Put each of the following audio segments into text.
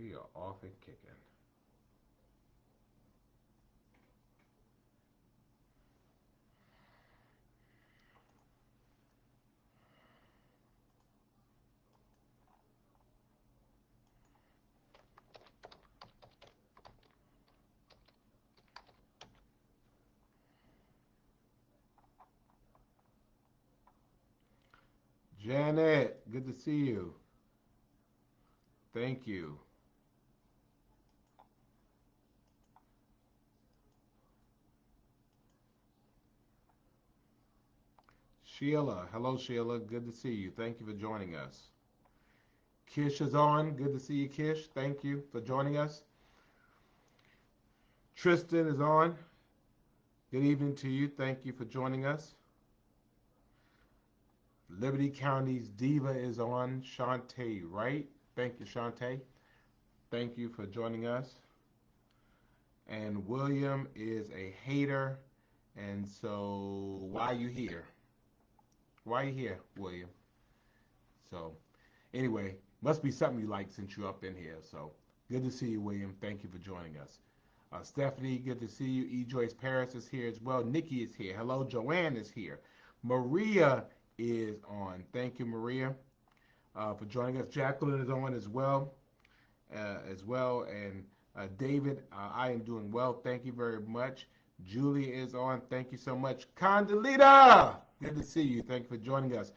We are off and kicking. Janet, good to see you. Thank you. Sheila, hello Sheila, good to see you. Thank you for joining us. Kish is on. Good to see you, Kish. Thank you for joining us. Tristan is on. Good evening to you. Thank you for joining us. Liberty County's Diva is on. Shantae Wright. Thank you, Shantae. Thank you for joining us. And William is a hater. And so, why are you here? Why are you here, William? So, anyway, must be something you like since you're up in here. So, good to see you, William. Thank you for joining us. Stephanie, good to see you. E. Joyce Paris is here as well. Nikki is here. Hello, Joanne is here. Maria is on. Thank you, Maria, for joining us. Jacqueline is on as well. And David, I am doing well. Thank you very much. Julie is on. Thank you so much. Condolita, good to see you. Thank you for joining us.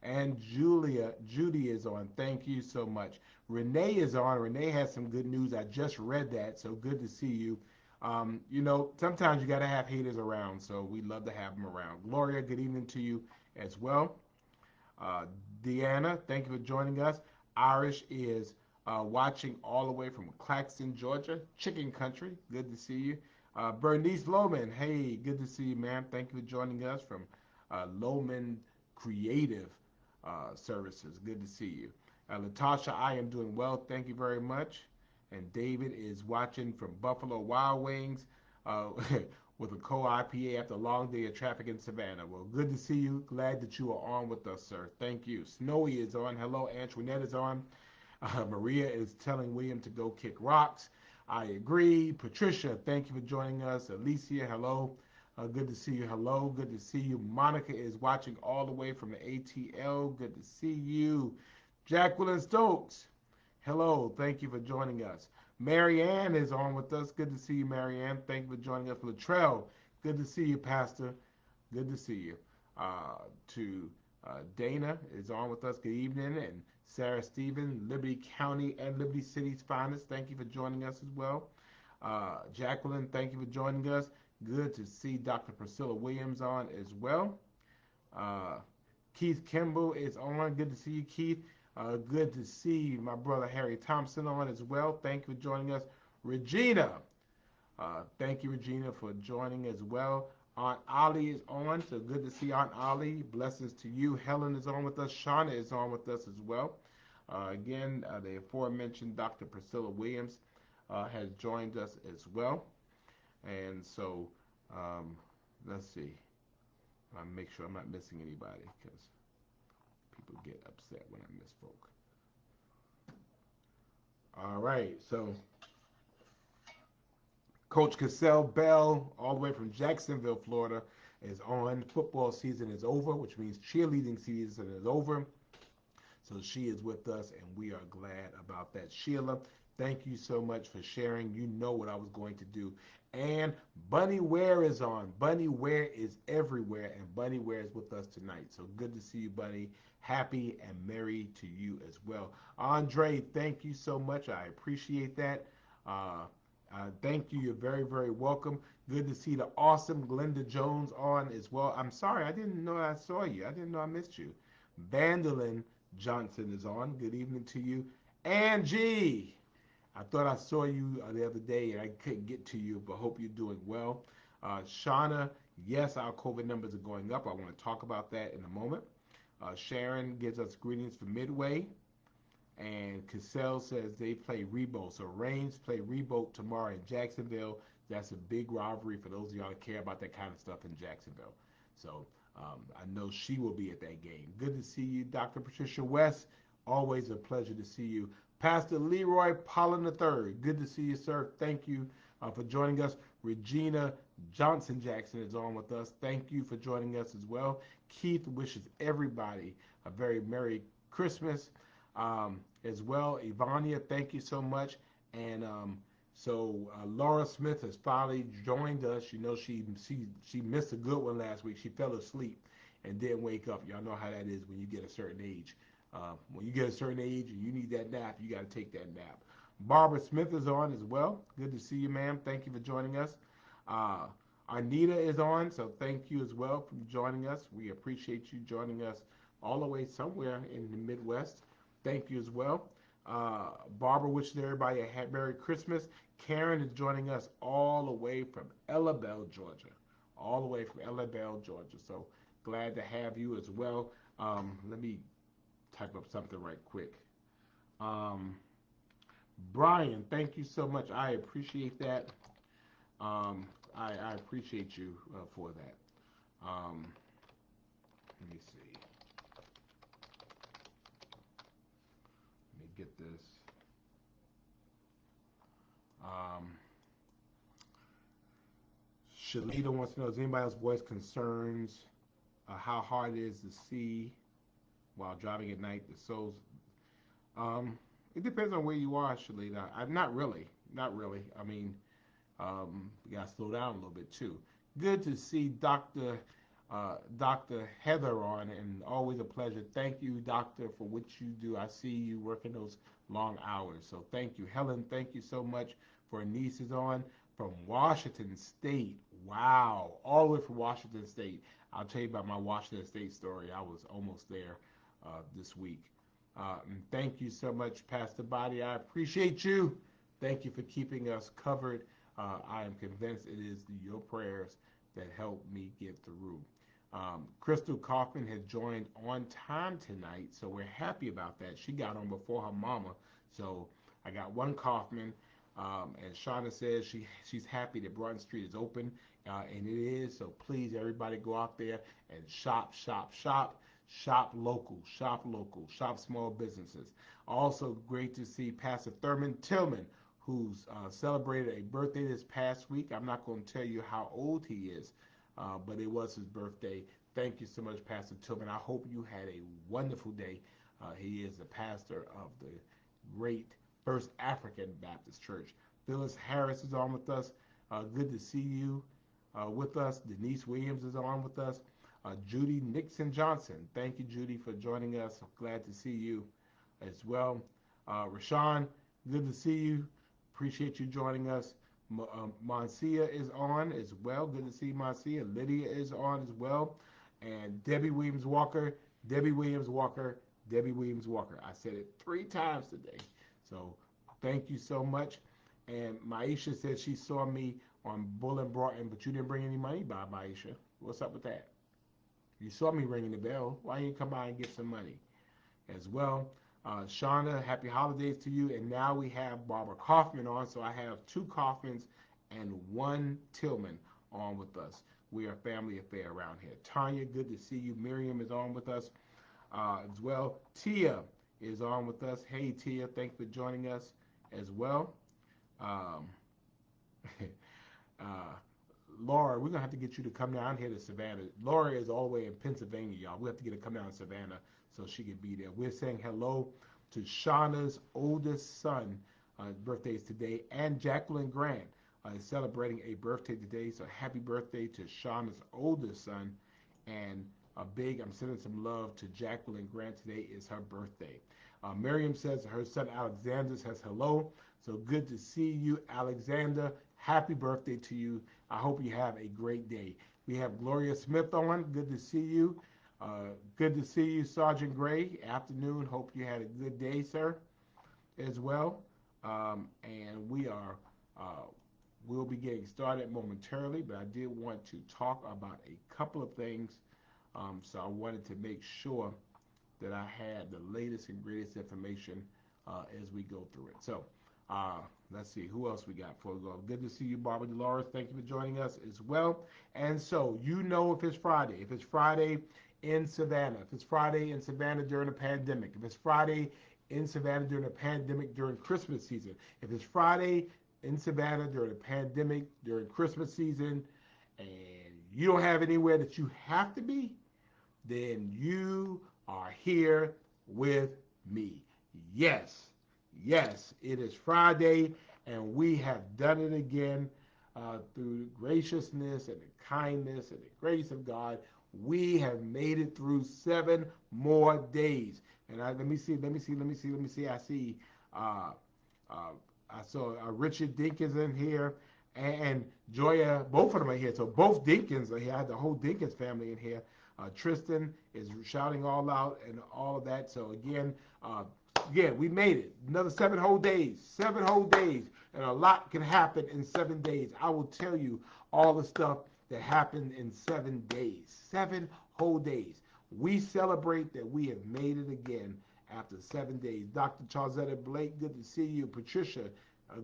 And Judy is on. Thank you so much. Renee is on. Renee has some good news. I just read that, so good to see you. Sometimes you got to have haters around, so we love to have them around. Gloria, good evening to you as well. Uh, Deanna, thank you for joining us. Irish is watching all the way from Claxton, Georgia, Chicken Country. Good to see you. Bernice Lohman, hey, good to see you, ma'am. Thank you for joining us from Lohman Creative Services. Good to see you. Latasha, I am doing well. Thank you very much. And David is watching from Buffalo Wild Wings uh, with a co-IPA after a long day of traffic in Savannah. Well, good to see you. Glad that you are on with us, sir. Thank you. Snowy is on. Hello, Antoinette is on. Maria is telling William to go kick rocks. I agree. Patricia, thank you for joining us. Alicia, hello. Good to see you. Hello. Good to see you. Monica is watching all the way from the ATL. Good to see you. Jacqueline Stokes, hello. Thank you for joining us. Marianne is on with us. Good to see you, Marianne. Thank you for joining us. Latrell, good to see you, Pastor. Good to see you. To Dana is on with us. Good evening. And Sarah Stephen, Liberty County and Liberty City's finest. Thank you for joining us as well. Jacqueline, thank you for joining us. Good to see Dr. Priscilla Williams on as well. Uh, Keith Kimball is on. Good to see you, Keith. Good to see my brother Harry Thompson on as well. Thank you for joining us. Regina, thank you, Regina, for joining as well. Aunt Ollie is on, so good to see Aunt Ollie. Blessings to you. Helen is on with us. Shauna is on with us as well. Again, the aforementioned Dr. Priscilla Williams has joined us as well. And so, um, let's see. I make sure I'm not missing anybody because people get upset when I miss folk. All right, so Coach Cassell Bell, all the way from Jacksonville, Florida, is on. Football season is over, which means cheerleading season is over. So she is with us, and we are glad about that. Sheila, thank you so much for sharing. You know what I was going to do. And Bunny Ware is on. Bunny Ware is everywhere, and Bunny Ware is with us tonight. So good to see you, Bunny. Happy and merry to you as well. Andre, thank you so much. I appreciate that. Uh, thank you. You're very, very welcome. Good to see the awesome Glenda Jones on as well. I'm sorry, I didn't know I saw you. I didn't know I missed you. Vandalin Johnson is on. Good evening to you. Angie, I thought I saw you the other day and I couldn't get to you, but hope you're doing well. Shauna, yes, our COVID numbers are going up. I want to talk about that in a moment. Sharon gives us greetings from Midway. And Cassell says they play Rebo. So Reigns play Rebo tomorrow in Jacksonville. That's a big rivalry for those of y'all that care about that kind of stuff in Jacksonville. So I know she will be at that game. Good to see you, Dr. Patricia West. Always a pleasure to see you. Pastor Leroy Pollen III, good to see you, sir. Thank you for joining us. Regina Johnson Jackson is on with us. Thank you for joining us as well. Keith wishes everybody a very Merry Christmas as well. Ivania, thank you so much. And Laura Smith has finally joined us. You know, she missed a good one last week. She fell asleep and didn't wake up. Y'all know how that is when you get a certain age. When you get a certain age and you need that nap, you got to take that nap. Barbara Smith is on as well. Good to see you, ma'am. Thank you for joining us. Arnita is on, so thank you as well for joining us. We appreciate you joining us all the way somewhere in the Midwest. Thank you as well. Barbara wishes everybody a Merry Christmas. Karen is joining us all the way from Ella Belle, Georgia. All the way from Ella Belle, Georgia. So glad to have you as well. Let me type up something right quick. Brian, thank you so much. I appreciate that. I appreciate you for that. Let me see. Let me get this. Shalita wants to know, is anybody else voice concerns how hard it is to see while driving at night? The souls. It depends on where you are, Shalita. Not really. Not really. I mean, you got to slow down a little bit too. Good to see Dr. Heather on, and always a pleasure. Thank you, Doctor, for what you do. I see you working those long hours, so thank you. Helen, thank you so much for nieces on from Washington State. Wow, all the way from Washington State. I'll tell you about my Washington State story. I was almost there this week. And thank you so much, Pastor Body. I appreciate you. Thank you for keeping us covered. I am convinced it is your prayers that help me get through. Crystal Kaufman has joined on time tonight, so we're happy about that. She got on before her mama, so I got one Kaufman, and Shauna says she's happy that Broughton Street is open, and it is. So please, everybody, go out there and shop, shop, shop. Shop local, shop local, shop small businesses. Also, great to see Pastor Thurman Tillman, who's celebrated a birthday this past week. I'm not going to tell you how old he is, but it was his birthday. Thank you so much, Pastor Tillman. I hope you had a wonderful day. He is the pastor of the great First African Baptist Church. Phyllis Harris is on with us. Good to see you with us. Denise Williams is on with us. Judy Nixon Johnson. Thank you, Judy, for joining us. Glad to see you as well. Rashawn, good to see you. Appreciate you joining us. Marcia is on as well. Good to see Marcia. Lydia is on as well. And Debbie Williams Walker, Debbie Williams Walker, Debbie Williams Walker. I said it 3 times today. So thank you so much. And Maisha said she saw me on Bull and Broughton, but you didn't bring any money by, Maisha. What's up with that? You saw me ringing the bell. Why didn't you come by and get some money as well? Shauna, happy holidays to you. And now we have Barbara Kaufman on. So I have 2 Kaufmans and 1 Tillman on with us. We are a family affair around here. Tanya, good to see you. Miriam is on with us as well. Tia is on with us. Hey, Tia, thanks for joining us as well. Laura, we're going to have to get you to come down here to Savannah. Laura is all the way in Pennsylvania, y'all. We have to get her to come down to Savannah so she can be there. We're saying hello to Shauna's oldest son. Birthday is today. And Jacqueline Grant is celebrating a birthday today. So happy birthday to Shauna's oldest son. And I'm sending some love to Jacqueline Grant. Today is her birthday. Miriam says her son Alexander says hello. So good to see you, Alexander. Happy birthday to you. I hope you have a great day. We have Gloria Smith on. Good to see you. Good to see you, Sergeant Gray. Afternoon. Hope you had a good day, sir, as well. And we'll be getting started momentarily, but I did want to talk about a couple of things. So I wanted to make sure that I had the latest and greatest information as we go through it. So let's see who else we got before we go. Good to see you, Barbara Dolores. Thank you for joining us as well. And so if it's Friday. If it's Friday, in Savannah, if it's Friday in Savannah during a pandemic, if it's Friday in Savannah during a pandemic during Christmas season, if it's Friday in Savannah during a pandemic during Christmas season, and you don't have anywhere that you have to be, then you are here with me. Yes, yes, it is Friday, and we have done it again through the graciousness and the kindness and the grace of God. We have made it through 7 more days. And let me see. I see. I saw Richard Dinkins in here and Joya. Both of them are here. So both Dinkins are here. I had the whole Dinkins family in here. Tristan is shouting all out and all of that. So again, we made it. Another 7 whole days. 7 whole days. And a lot can happen in 7 days. I will tell you all the stuff that happened in 7 days. 7 whole days. We celebrate that we have made it again after 7 days. Dr. Charzetta Blake, good to see you. Patricia,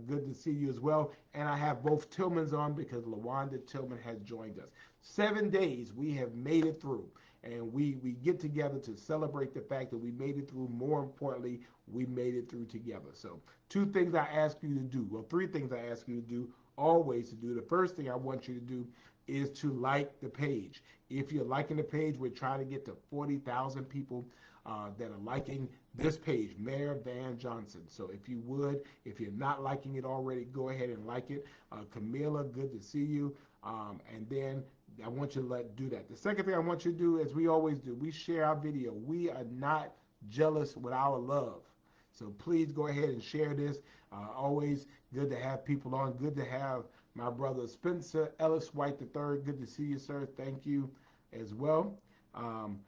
good to see you as well. And I have both Tillmans on because LaWanda Tillman has joined us. 7 days we have made it through. And we get together to celebrate the fact that we made it through. More importantly, we made it through together. So 2 things I ask you to do. Well, 3 things I ask you to do, always to do. The first thing I want you to do is to like the page. If you're liking the page, we're trying to get to 40,000 people that are liking this page, Mayor Van Johnson. So if you would, if you're not liking it already, go ahead and like it. Camila, good to see you. And then I want you to do that. The second thing I want you to do, as we always do, we share our video. We are not jealous with our love. So please go ahead and share this. Always good to have people on. Good to have my brother Spencer Ellis White III. Good to see you, sir. Thank you as well. And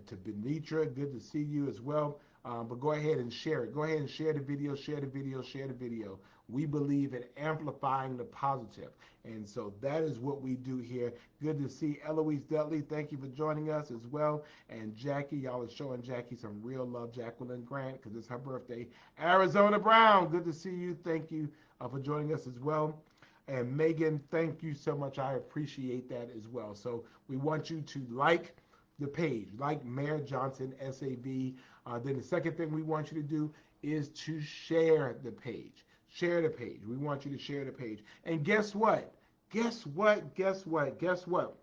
to Benitra, good to see you as well. But go ahead and share it. Go ahead and share the video, share the video, share the video. We believe in amplifying the positive. And so that is what we do here. Good to see Eloise Dudley. Thank you for joining us as well. And Jackie, y'all are showing Jackie some real love. Jacqueline Grant, because it's her birthday. Arizona Brown, good to see you. Thank you for joining us as well. And Megan, thank you so much. I appreciate that as well. So we want you to like the page, like Mayor Johnson, SAV. Then the second thing we want you to do is to share the page. Share the page. We want you to share the page. And guess what? Guess what? Guess what? Guess what?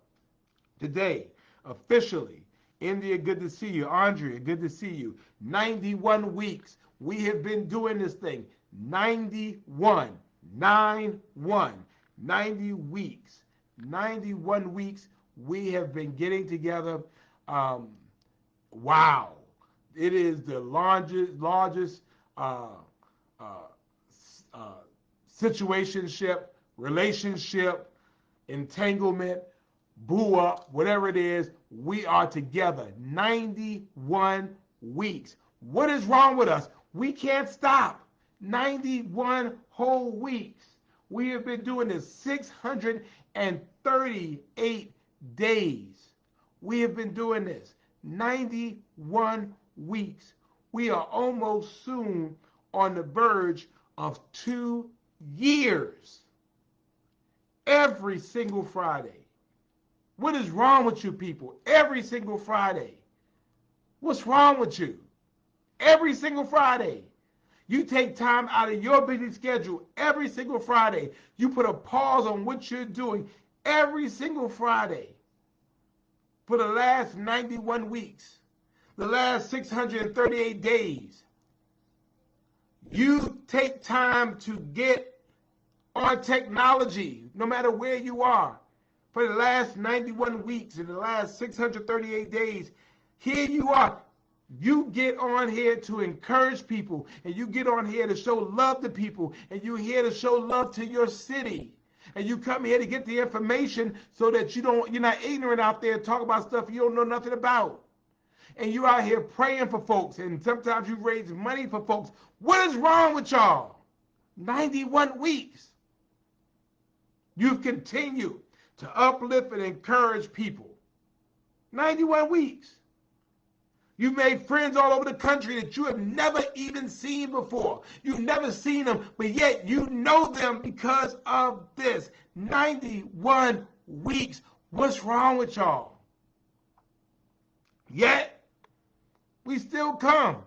Today, officially, India, good to see you. Andrea, good to see you. 91 weeks. We have been doing this thing. 91. 9-1. 90 weeks. 91 weeks. We have been getting together. Wow. It is the largest situationship, relationship, entanglement, boo up, whatever it is, we are together. 91 weeks. What is wrong with us? We can't stop. 91 whole weeks. We have been doing this 638 days. We have been doing this 91 weeks. We are almost soon on the verge of 2 years. Every single Friday. What is wrong with you people? Every single Friday. What's wrong with you? Every single Friday. You take time out of your busy schedule every single Friday. You put a pause on what you're doing every single Friday for the last 91 weeks, the last 638 days. You take time to get on technology, no matter where you are, for the last 91 weeks and the last 638 days. Here you are. You get on here to encourage people, and you get on here to show love to people, and you're here to show love to your city. And you come here to get the information so that you're not ignorant out there talking about stuff you don't know nothing about. And you're out here praying for folks, and sometimes you raise money for folks. What is wrong with y'all? 91 weeks. You've continued to uplift and encourage people. 91 weeks. You've made friends all over the country that you have never even seen before. You've never seen them, but yet you know them because of this. 91 weeks. What's wrong with y'all? Yet, we still come.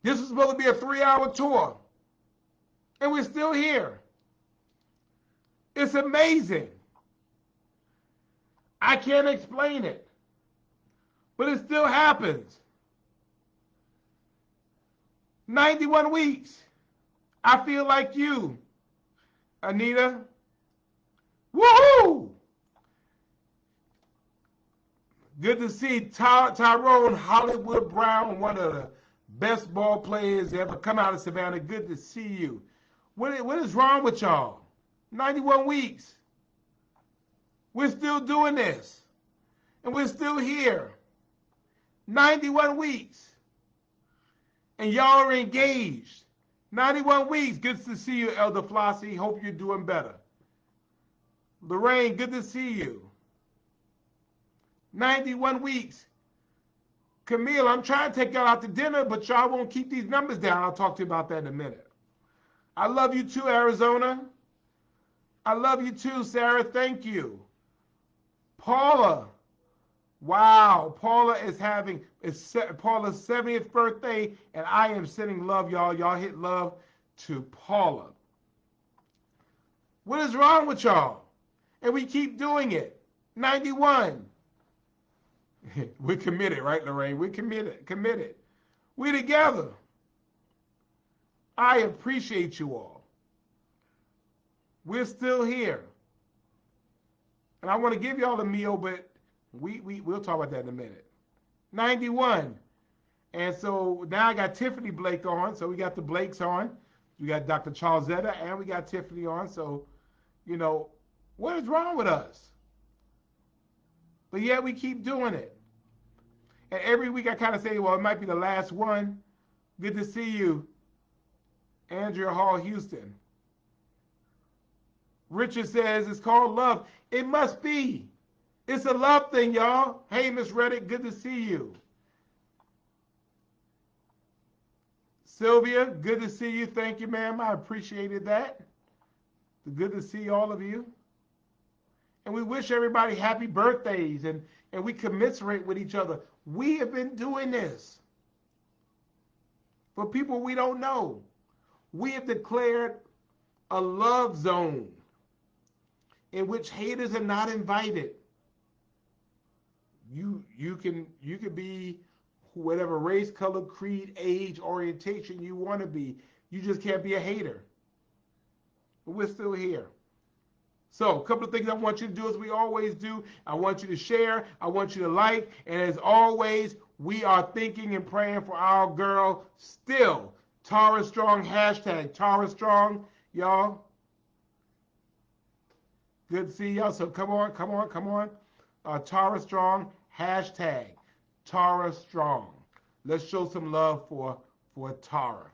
This was supposed to be a 3-hour tour. And we're still here. It's amazing. I can't explain it. But it still happens. 91 weeks. I feel like you, Anita. Woohoo! Good to see Tyrone Hollywood Brown, one of the best ball players ever come out of Savannah. Good to see you. What is wrong with y'all? 91 weeks. We're still doing this. And we're still here. 91 weeks. And y'all are engaged. 91 weeks. Good to see you, Elder Flossie. Hope you're doing better. Lorraine, good to see you. 91 weeks. Camille, I'm trying to take y'all out to dinner, but y'all won't keep these numbers down. I'll talk to you about that in a minute. I love you too, Arizona. I love you too, Sarah. Thank you. Paula. Wow. Paula is having Paula's 70th birthday, and I am sending love, y'all. Y'all hit love to Paula. What is wrong with y'all? And we keep doing it. 91. We're committed, right, Lorraine? We're committed. We're together. I appreciate you all. We're still here. And I want to give y'all the meal, but we'll talk about that in a minute. 91. And so now I got Tiffany Blake on. So we got the Blakes on. We got Dr. Charles Zetta, and we got Tiffany on. So, you know, what is wrong with us? But yet we keep doing it. And every week I kind of say, well, it might be the last one. Good to see you, Andrea Hall, Houston. Richard says it's called love. It must be. It's a love thing, y'all. Hey, Miss Reddick, good to see you. Sylvia, good to see you. Thank you, ma'am. I appreciated that. Good to see all of you. And we wish everybody happy birthdays, and we commiserate with each other. We have been doing this for people we don't know. We have declared a love zone in which haters are not invited. You can be whatever race, color, creed, age, orientation you want to be. You just can't be a hater. But we're still here. So a couple of things I want you to do as we always do. I want you to share. I want you to like. And as always, we are thinking and praying for our girl still. Tara Strong, hashtag Tara Strong, y'all. Good to see y'all. So come on. Tara Strong, hashtag Tara Strong. Let's show some love for Tara.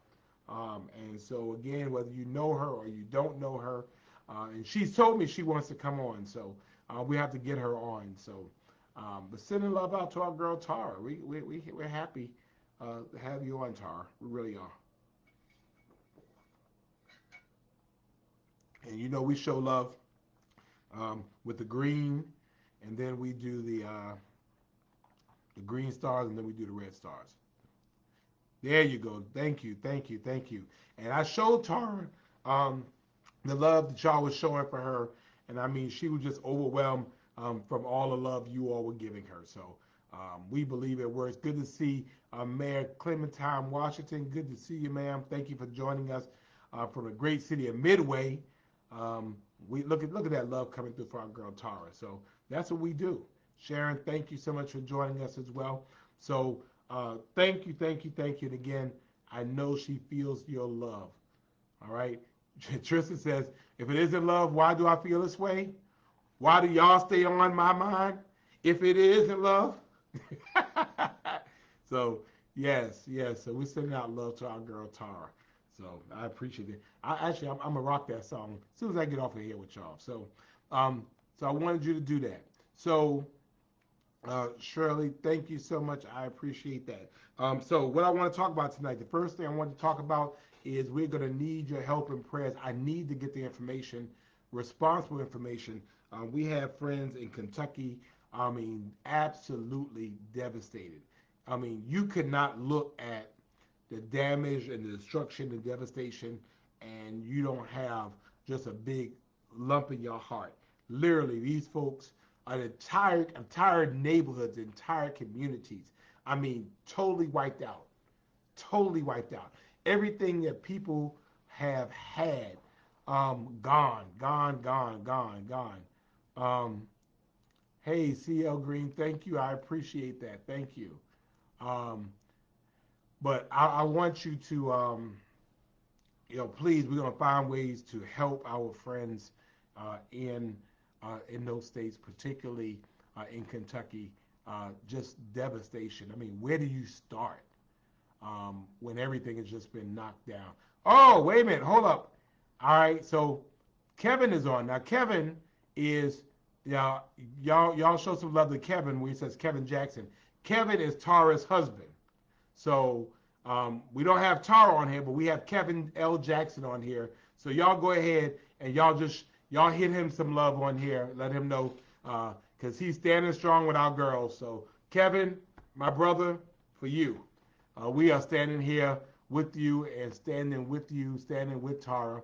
And so again, whether you know her or you don't know her, and she's told me she wants to come on, so we have to get her on. So, but sending love out to our girl Tara. We're happy to have you on, Tara. We really are. And you know we show love with the green, and then we do the green stars, and then we do the red stars. There you go. Thank you. And I showed Tara the love that y'all was showing for her, and I mean, she was just overwhelmed from all the love you all were giving her. So we believe it works. Good to see Mayor Clementine Washington. Good to see you, ma'am. Thank you for joining us from the great city of Midway. We look at that love coming through for our girl Tara. So that's what we do. Sharon, thank you so much for joining us as well. So thank you. And again, I know she feels your love. All right. Tristan says, if it isn't love, why do I feel this way? Why do y'all stay on my mind? If it isn't love. So, yes. So we're sending out love to our girl Tara. So I appreciate it. I'm going to rock that song as soon as I get off of here with y'all. So, so I wanted you to do that. So, Shirley, thank you so much. I appreciate that. So what I want to talk about tonight, the first thing I want to talk about is we're going to need your help and prayers. I need to get the information, responsible information. We have friends in Kentucky I mean, absolutely devastated. I mean, you could not look at the damage and the destruction and devastation, and you don't have just a big lump in your heart. Literally, these folks are entire neighborhoods, entire communities. I mean, totally wiped out, totally wiped out. Everything that people have had, gone, gone, gone, gone, gone. Um, hey, CL Green, thank you. I appreciate that. Thank you. Um, but I want you to, please, we're gonna find ways to help our friends in those states, particularly in Kentucky. Just devastation. I mean, where do you start when everything has just been knocked down? Oh, wait a minute, hold up. All right, so Kevin is on now. Kevin is y'all show some love to Kevin where he says Kevin Jackson. Kevin is Tara's husband. So we don't have Tara on here, but we have Kevin L. Jackson on here. So y'all go ahead and y'all hit him some love on here. Let him know because he's standing strong with our girls. So Kevin, my brother, for you, we are standing here with you and standing with Tara,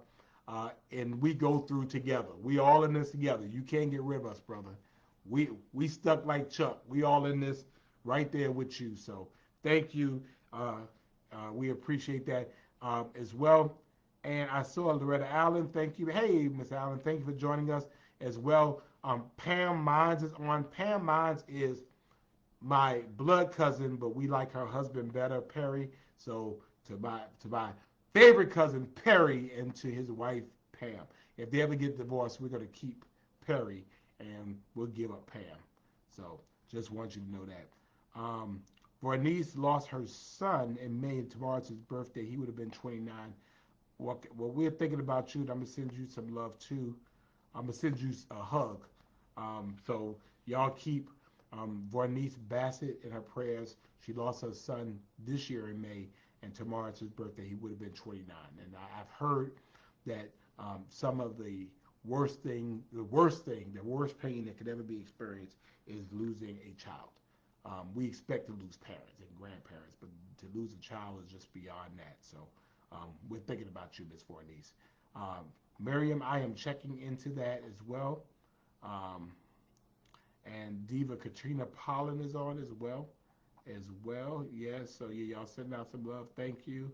and we go through together. We all in this together. You can't get rid of us, brother. We stuck like Chuck. We all in this right there with you. So thank you. We appreciate that as well. And I saw Loretta Allen. Thank you. Hey, Miss Allen, thank you for joining us as well. Pam Mines is on. Pam Mines is my blood cousin, but we like her husband better, Perry. So to my favorite cousin Perry and to his wife Pam. If they ever get divorced, we're gonna keep Perry and we'll give up Pam. So just want you to know that. Bernice lost her son in May, and tomorrow's his birthday. He would have been 29. Well, we're thinking about you, and I'm gonna send you some love too. I'm gonna send you a hug. So y'all keep Bernice Bassett in her prayers. She lost her son this year in May, and tomorrow's his birthday. He would have been 29. And I've heard that some of the worst pain that could ever be experienced is losing a child. We expect to lose parents and grandparents, but to lose a child is just beyond that. So we're thinking about you, Miss Fornese. Miriam, I am checking into that as well. Um, and Diva Katrina Pollen is on as well. Yes, so yeah, y'all sending out some love. Thank you.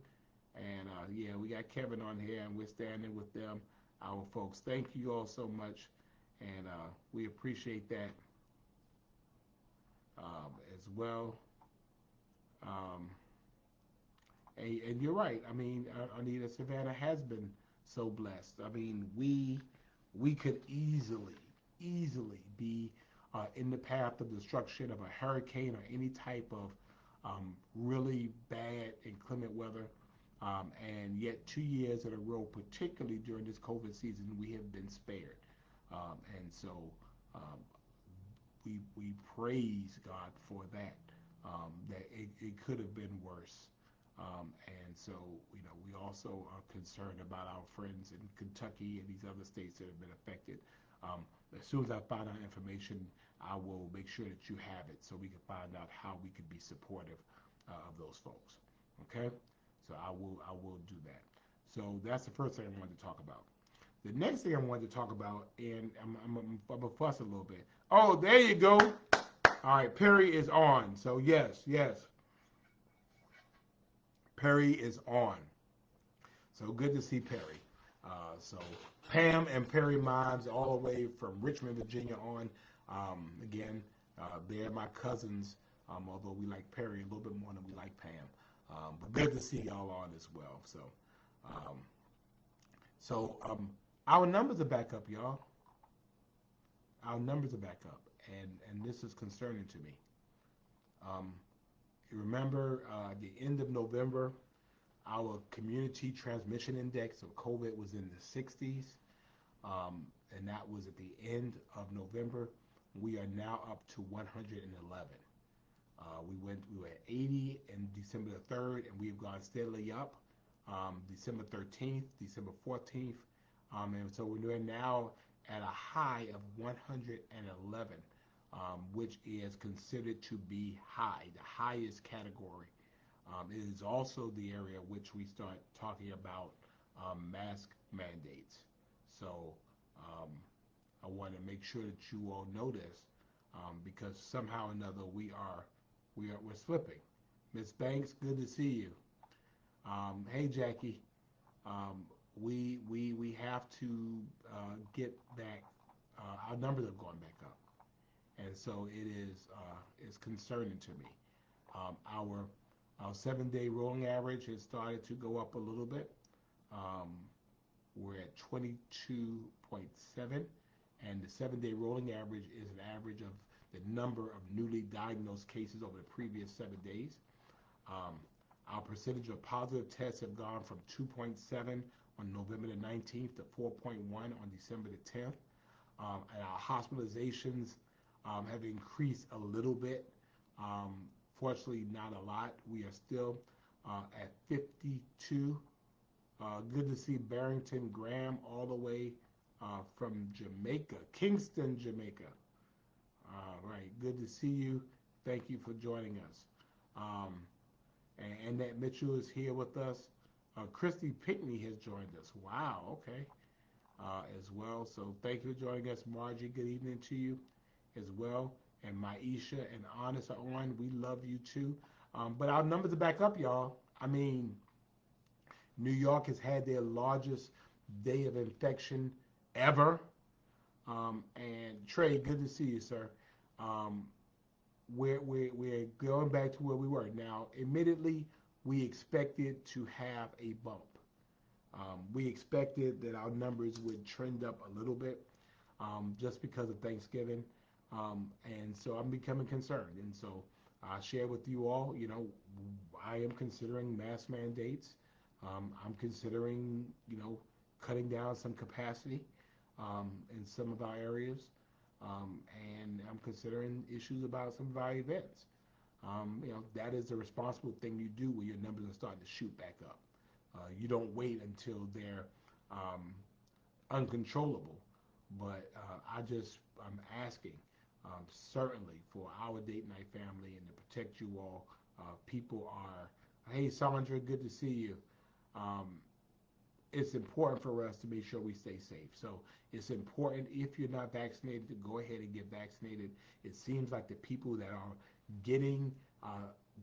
And yeah, we got Kevin on here, and we're standing with them, our folks. Thank you all so much, and we appreciate that as well. Um, and you're right. I mean, Anita Savannah has been so blessed. I mean, we could easily be in the path of destruction of a hurricane or any type of really bad inclement weather. And yet, 2 years in a row, particularly during this COVID season, we have been spared. And so um, we praise God for that. That it could have been worse. And so, we also are concerned about our friends in Kentucky and these other states that have been affected. As soon as I find out information, I will make sure that you have it so we can find out how we could be supportive of those folks. Okay? So I will do that. So that's the first thing I wanted to talk about. The next thing I wanted to talk about, and I'm gonna fuss a little bit. Oh, there you go. All right, Perry is on. So yes, Perry is on. So good to see Perry. So Pam and Perry Mines all the way from Richmond, Virginia on. Again, they're my cousins, although we like Perry a little bit more than we like Pam. But good to see y'all on as well. Um, so our numbers are back up, y'all. Our numbers are back up, and this is concerning to me. Um, you remember the end of November, our community transmission index of COVID was in the 60s, and that was at the end of November. We are now up to 111. We were at 80 in December the 3rd, and we've gone steadily up. December 13th, December 14th, and so we're now at a high of 111 which is considered to be high, the highest category. It is also the area which we start talking about mask mandates. So um, I want to make sure that you all know this because somehow or another we're slipping. Miss Banks, good to see you. Hey Jackie, um, we have to get back. Our numbers are going back up, and so is concerning to me. Our 7 day rolling average has started to go up a little bit. Um, we're at 22.7, and the 7 day rolling average is an average of the number of newly diagnosed cases over the previous 7 days. Um, our percentage of positive tests have gone from 2.7 on November the 19th to 4.1 on December the 10th. And our hospitalizations have increased a little bit. Um, Fortunately, not a lot. We are still at 52. Good to see Barrington Graham all the way from Jamaica, Kingston, Jamaica. All right, good to see you. Thank you for joining us. Um, and Annette Mitchell is here with us. Christy Pinkney has joined us. Wow, okay, as well. So thank you for joining us, Margie. Good evening to you as well. And Maisha and Honest are on. We love you too. But our numbers are back up, y'all. I mean, New York has had their largest day of infection ever. And Trey, good to see you, sir. Um, we're going back to where we were. Now, admittedly, we expected to have a bump. We expected that our numbers would trend up a little bit just because of Thanksgiving. And so I'm becoming concerned. And so I share with you all, I am considering mask mandates. I'm considering, cutting down some capacity in some of our areas. And I'm considering issues about some of our events. That is a responsible thing you do when your numbers are starting to shoot back up. You don't wait until they're um, uncontrollable. But I'm asking certainly for our date night family and to protect you all. People are, hey Sandra, good to see you. Um, it's important for us to make sure we stay safe. So it's important if you're not vaccinated to go ahead and get vaccinated. It seems like the people that are getting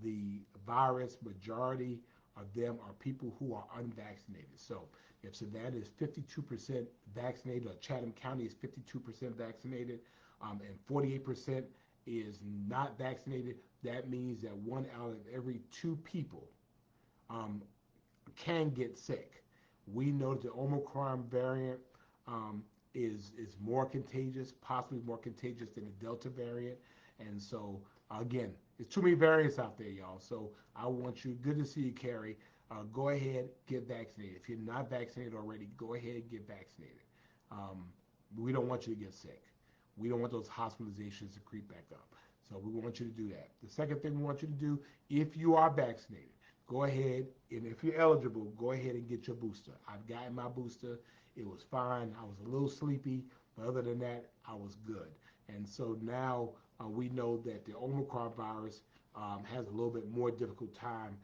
the virus, majority of them are people who are unvaccinated. So if Savannah is 52% vaccinated, or Chatham County is 52% vaccinated, and 48% is not vaccinated, that means that 1 out of every 2 people um, can get sick. We know that the Omicron variant is more contagious, possibly more contagious than the Delta variant. And so, again, there's too many variants out there, y'all. So I want you, good to see you, Carrie. Go ahead, get vaccinated. If you're not vaccinated already, go ahead and get vaccinated. Um, we don't want you to get sick. We don't want those hospitalizations to creep back up. So we want you to do that. The second thing we want you to do, if you are vaccinated, go ahead, and if you're eligible, go ahead and get your booster. I've gotten my booster. It was fine. I was a little sleepy, but other than that, I was good. And so now we know that the Omicron virus has a little bit more difficult time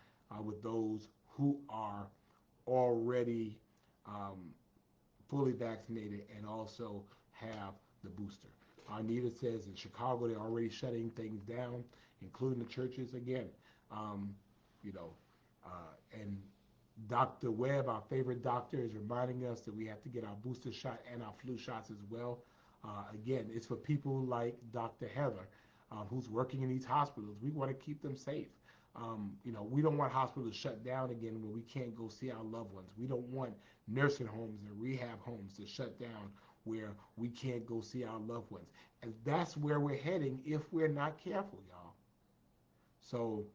with those who are already um, fully vaccinated and also have the booster. Arnita says in Chicago they're already shutting things down, including the churches again. Um, you know, and Dr. Webb, our favorite doctor, is reminding us that we have to get our booster shot and our flu shots as well. Again, it's for people like Dr. Heather, who's working in these hospitals. We want to keep them safe. We don't want hospitals shut down again where we can't go see our loved ones. We don't want nursing homes and rehab homes to shut down where we can't go see our loved ones. And that's where we're heading if we're not careful, y'all. So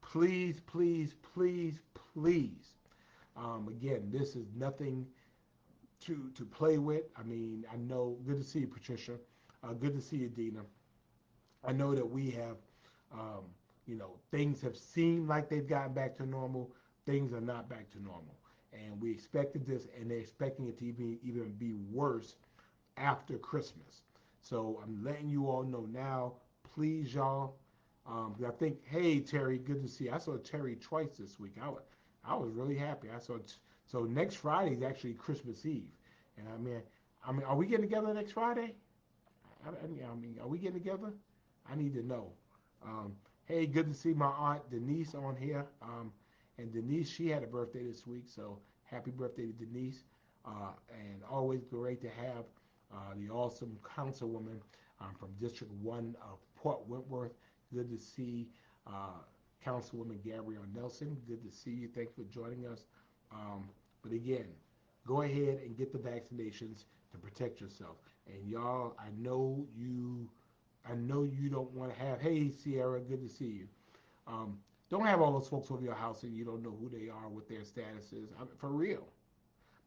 please, please, please, please. Again, this is nothing to play with. I mean, I know. Good to see you, Patricia. Good to see you, Dina. I know that we have, things have seemed like they've gotten back to normal. Things are not back to normal, and we expected this, and they're expecting it to even be worse after Christmas. So I'm letting you all know now. Please, y'all. I think, hey, Terry, good to see you. I saw Terry twice this week. I was really happy. So next Friday is actually Christmas Eve. And I mean, are we getting together next Friday? I mean, are we getting together? I need to know. Um, hey, good to see my aunt Denise on here. And Denise, she had a birthday this week, so happy birthday to Denise. And always great to have the awesome councilwoman from District 1 of Port Wentworth. Good to see Councilwoman Gabrielle Nelson. Good to see you. Thank you for joining us. But again, go ahead and get the vaccinations to protect yourself. And y'all, I know you don't want to have. Hey, Sierra, good to see you. Um, don't have all those folks over your house and you don't know who they are, what their status is. For real,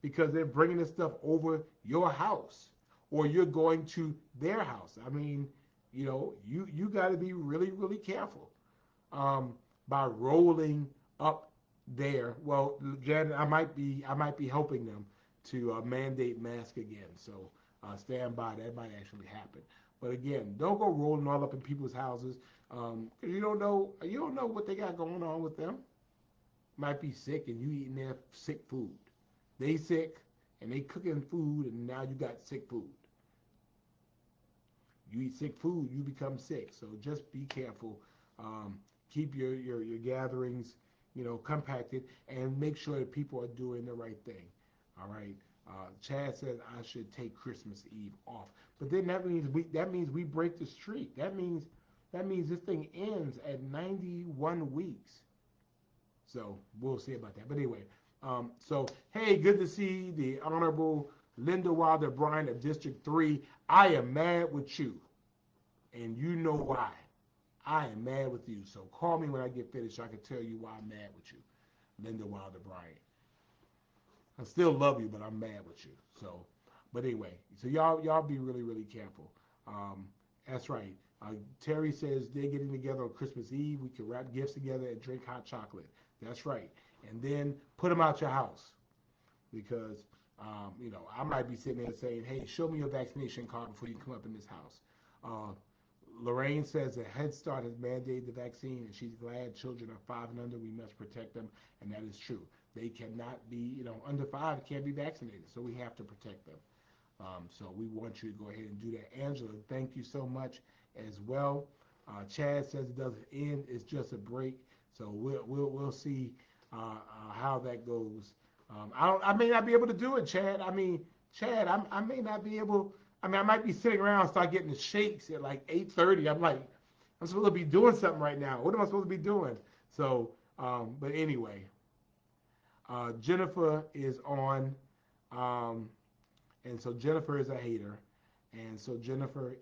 because they're bringing this stuff over your house, or you're going to their house. I mean, you got to be really, really careful um, by rolling up there. Well, Janet, I might be helping them to mandate mask again. So stand by. That might actually happen. But again, don't go rolling all up in people's houses because you don't know what they got going on with them. Might be sick and you eating their sick food. They sick and they cooking food and now you got sick food. You eat sick food, you become sick. So just be careful. Um, keep your gatherings, compacted, and make sure that people are doing the right thing. All right. Chad says I should take Christmas Eve off, but then that means we break the streak. That means this thing ends at 91 weeks. So we'll see about that. But anyway, so hey, good to see the Honorable Linda Wilder Bryan of District 3. I am mad with you, and you know why. I am mad with you. So call me when I get finished so I can tell you why I'm mad with you, Linda Wilder Bryan. I still love you, but I'm mad with you. So, but anyway, so y'all be really, really careful. That's right. Terry says they're getting together on Christmas Eve. We can wrap gifts together and drink hot chocolate. That's right. And then put them out your house because, I might be sitting there saying, hey, show me your vaccination card before you come up in this house. Uh, Lorraine says that Head Start has mandated the vaccine, and she's glad children are 5 and under. We must protect them, and that is true. They cannot be, under 5 can't be vaccinated, so we have to protect them. So we want you to go ahead and do that. Angela, thank you so much as well. Chad says it doesn't end; it's just a break. So we'll see how that goes. I may not be able to do it, Chad. I mean, Chad, I may not be able. I mean, I might be sitting around and start getting the shakes at like 8:30. I'm like, I'm supposed to be doing something right now. What am I supposed to be doing? So, but anyway, Jennifer is on, um, and so Jennifer is a hater. And so Jennifer,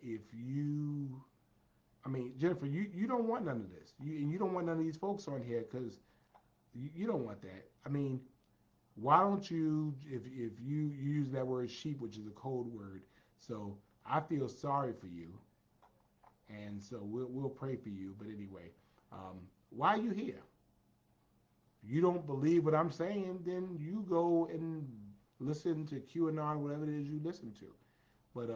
Jennifer, you don't want none of this. You don't want none of these folks on here because you don't want that. I mean, why don't you, if you use that word sheep, which is a code word, so I feel sorry for you, and so we'll pray for you. But anyway, why are you here? You don't believe what I'm saying, then you go and listen to QAnon, whatever it is you listen to. But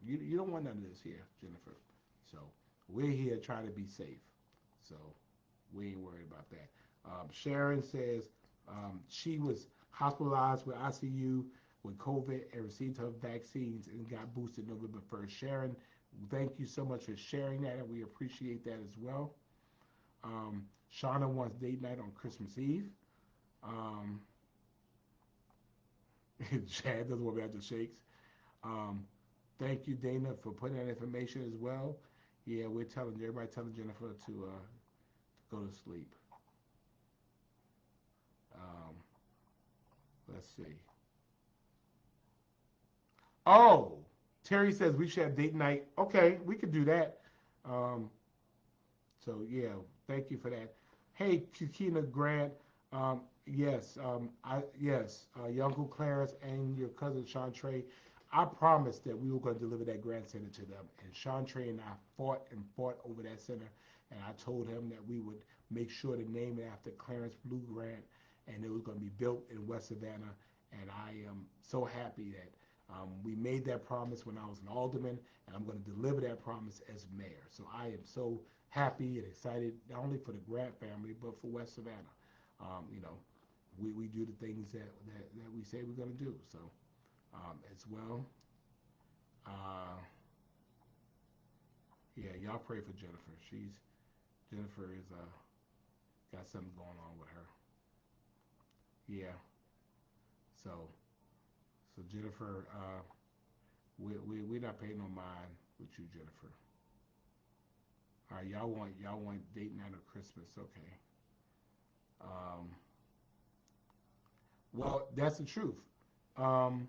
you don't want none of this here, Jennifer. So we're here trying to be safe. So we ain't worried about that. Sharon says she was hospitalized with ICU with COVID and received her vaccines and got boosted November 1st. Sharon, thank you so much for sharing that, and we appreciate that as well. Shauna wants date night on Christmas Eve. Um, Chad doesn't want me after shakes. Um, thank you, Dana, for putting that information as well. Yeah, everybody telling Jennifer to go to sleep. Um, let's see. Oh, Terry says we should have date night. Okay, we could do that. Um, so yeah, thank you for that. Hey, Kikina Grant. Your Uncle Clarence and your cousin Chantre. I promised that we were going to deliver that grant center to them, and Chantre and I fought and fought over that center, and I told him that we would make sure to name it after Clarence Blue Grant, and it was going to be built in West Savannah, and I am so happy that We made that promise when I was an alderman, and I'm going to deliver that promise as mayor. So I am so happy and excited, not only for the Grant family, but for West Savannah. You know, we do the things that we say we're going to do. So as well, uh, yeah, y'all pray for Jennifer. Jennifer is got something going on with her. Yeah. So Jennifer, we're not paying no mind with you, Jennifer. All right, y'all want date night or Christmas? Okay. Um, well, that's the truth. Um,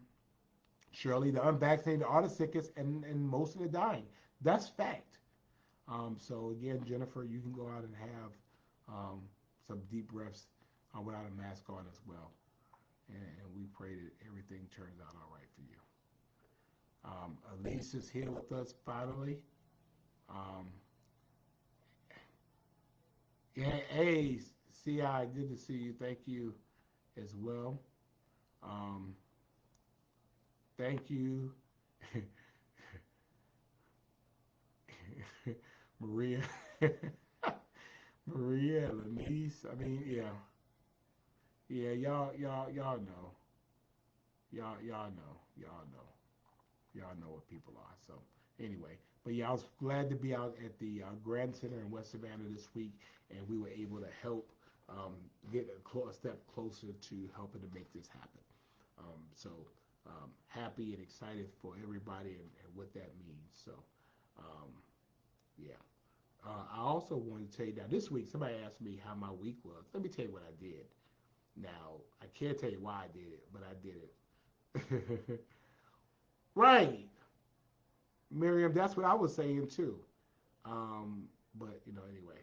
Shirley, the unvaccinated are the sickest, and most of the dying. That's fact. So again, Jennifer, you can go out and have some deep breaths without a mask on as well. And we pray that everything turns out all right for you. Elise is here with us finally. Um, yeah, hey, CI, good to see you. Thank you as well. Um, thank you, Maria, Maria, Lenise. I mean, yeah, yeah, y'all know, y'all know, y'all know what people are. So anyway, but yeah, I was glad to be out at the Grand Center in West Savannah this week, and we were able to help um, get a step closer to helping to make this happen. So happy and excited for everybody and what that means. So um, yeah. I also want to tell you now, this week, somebody asked me how my week was. Let me tell you what I did. Now, I can't tell you why I did it, but I did it. Right, Miriam, that's what I was saying too. Um, but, anyway.